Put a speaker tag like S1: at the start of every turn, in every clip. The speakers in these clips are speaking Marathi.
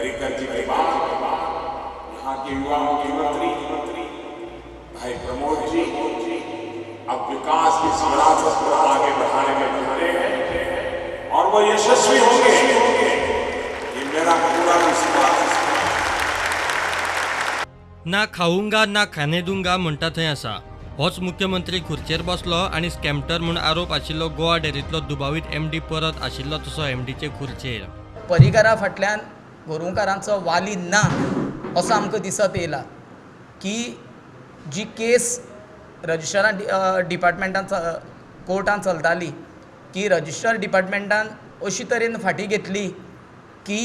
S1: पर्रिकर जी के बाद यहाँ के युवा मुख्यमंत्री भाई प्रमोद जी अब विकास की विरासत को आगे बढ़ाने में जुटे हैं और वो यशस्वी होंगे, ये मेरा पूरा विश्वास।
S2: ना खाऊंगा ना खाने दूंगा म्हणटा थंय आसा होच मुख्यमंत्री खुर्चेर बसलो आणि स्कॅमटर म्हूण आरोप आशिल्लो गोवा डेअरींतलो दुबावीत MD परत आशिल्लो तसो MDचे खुर्चेर।
S3: पर्रिकरा फाटल्यान गोरुंकारांचो वाली ना असो आमकां दिसत येयला की जी केस रजिस्ट्रार डिपार्टमेंटान कोर्टान चलताली की रजिस्ट्रार डिपार्टमेंटान अशी तरेन फाटी घेतली की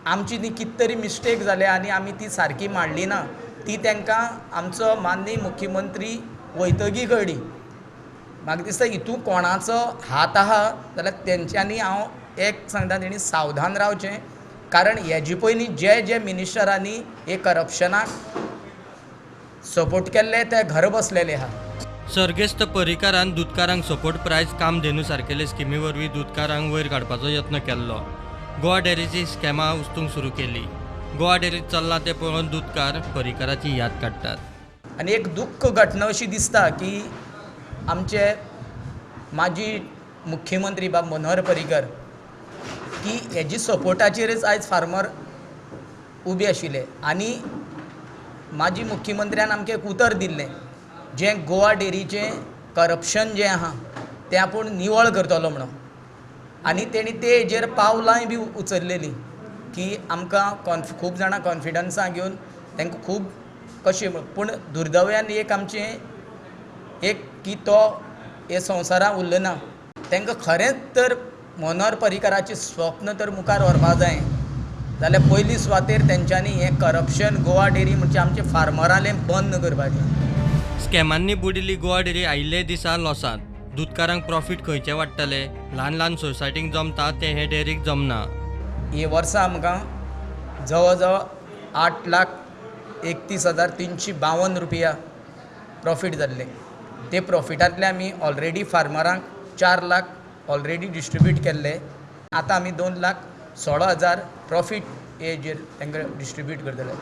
S3: आमची न्ही कित तरी मिस्टेक जाले आनी आमी ती सारकी मांडली ना, ती तांकां आमचो माननीय मुख्यमंत्री वयतगी कळ्ळी। म्हाका दिसता हितून कोणाचो हात आहा जाल्यार तेंच्यांनी हांव एक सांगता तेणी सावधान रावचें, कारण हेजे पयलीं जे मिनिस्टरांनी हे करप्शनाक सपोर्ट केल्ले ते घर बसलेले आहा।
S2: सर्गेस्त पर्रिकरान दुधकारांक सपोर्ट प्रायज कामधेनू सारकेले स्किमी वरवीं दुधकारांक वयर काडपाचो यत्न केल्लो। गोवा डेअरीची स्कॅमां उस्तूंक सुरू केली। गोवा डेअरीत चल्लां तें पळोवन दुधकार पर्रिकराची याद काडटात।
S3: आनी एक दुख्ख घटना अशी दिसता की आमचे माजी मुख्यमंत्री बाब मनोहर पर्रिकर की हेजी सपोर्टाचेरच आयज फार्मर उबे आशिल्ले आनी माजी मुख्यमंत्र्यान आमकां एक उतर दिल्लें जें गोवा डेअरीचें करप्शन जें आहा तें आपूण निवळ करतलो म्हणून, आनी तेणी ते हेजेर पावलांय बी उचललेलीं की आमकां खूब जाणां कॉन्फिडन्सान घेवन तांकां खूब कशें, पूण दुर्दैव्यान एक आमचें एक की तो हे संवसारांत उरलो ना। तांकां खरेंच तर मनोहर पर्रिकराचें स्वप्न तर मुखार व्हरपा जाय जाल्यार पयली सुवातेर तेंच्यांनी हें करप्शन गोवा डेअरी म्हणजे आमच्या फार्मरांलें बंद करपाचें।
S2: स्कॅमांनी बुडिल्ली गोवा डेअरी आयिल्ले दिसा लॉसांत। दुधकारांक प्रॉफीट खंयचे वाडटले? ल्हान ल्हान सोसायटींक जमता तें हे डेअरीक जमना।
S3: हे वर्सा आमकां जवळ जवळ 8,31,352 रुपया प्रॉफीट जाल्ले। ते प्रॉफिटांतले आमी ऑलरेडी फार्मरांक 4 लाख ऑलरेडी डिस्ट्रिब्यूट केल्ले, आतां आमी 2,16,000 प्रॉफीट हेजेर तांकां डिस्ट्रिब्यूट करतले।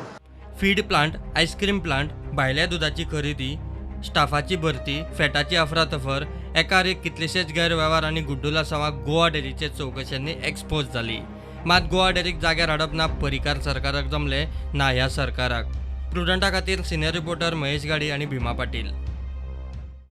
S2: फीड प्लांट, आयस्क्रीम प्लांट, भायल्या दुधाची खरेदी, स्टाफाची भरती, फॅटाची अफरातफर, एकार एक कितलेशेच गैरवेव्हार आनी गुड्डुला सवा गोवा डेअरीचे चौकशांनी एक्सपोज जाली। मात गोवा डेअरीक जाग्यार हाडप ना पर्रिकर सरकाराक जमले ना ह्या सरकाराक। प्रुडंटा खातीर सिनियर रिपोर्टर महेश गाडी आनी भीमा पाटील।